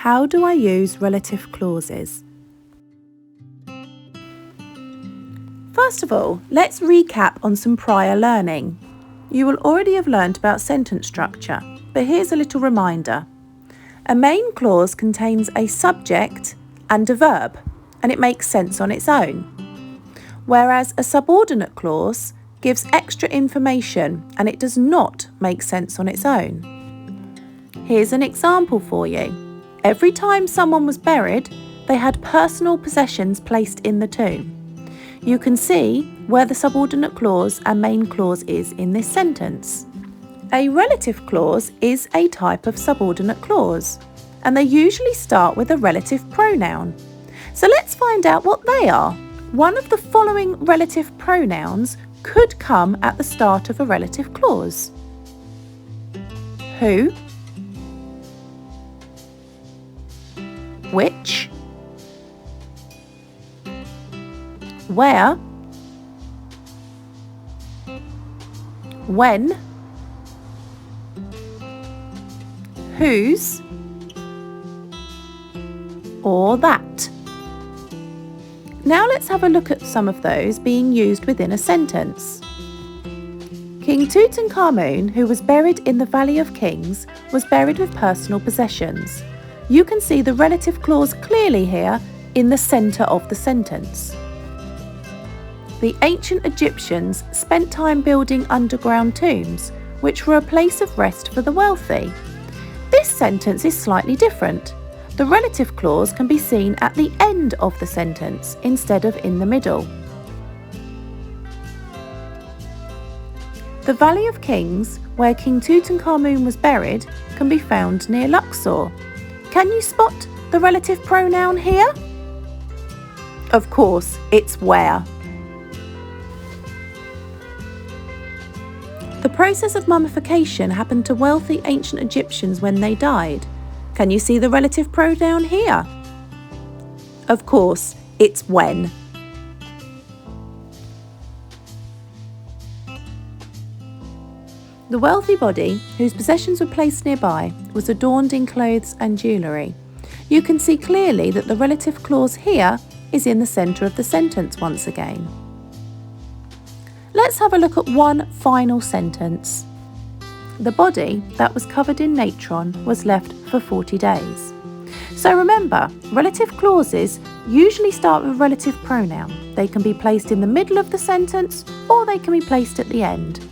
How do I use relative clauses? First of all, let's recap on some prior learning. You will already have learned about sentence structure, but here's a little reminder. A main clause contains a subject and a verb, and it makes sense on its own. Whereas a subordinate clause gives extra information and it does not make sense on its own. Here's an example for you. Every time someone was buried, they had personal possessions placed in the tomb. You can see where the subordinate clause and main clause is in this sentence. A relative clause is a type of subordinate clause, and they usually start with a relative pronoun. So let's find out what they are. One of the following relative pronouns could come at the start of a relative clause. Who? Which? Where? When? Whose? Or that. Now let's have a look at some of those being used within a sentence. King Tutankhamun, who was buried in the Valley of Kings, was buried with personal possessions. You can see the relative clause clearly here in the centre of the sentence. The ancient Egyptians spent time building underground tombs, which were a place of rest for the wealthy. This sentence is slightly different. The relative clause can be seen at the end of the sentence instead of in the middle. The Valley of Kings, where King Tutankhamun was buried, can be found near Luxor. Can you spot the relative pronoun here? Of course, it's where. The process of mummification happened to wealthy ancient Egyptians when they died. Can you see the relative pronoun here? Of course, it's when. The wealthy body, whose possessions were placed nearby, was adorned in clothes and jewellery. You can see clearly that the relative clause here is in the centre of the sentence once again. Let's have a look at one final sentence. The body that was covered in natron was left for 40 days. So remember, relative clauses usually start with a relative pronoun. They can be placed in the middle of the sentence or they can be placed at the end.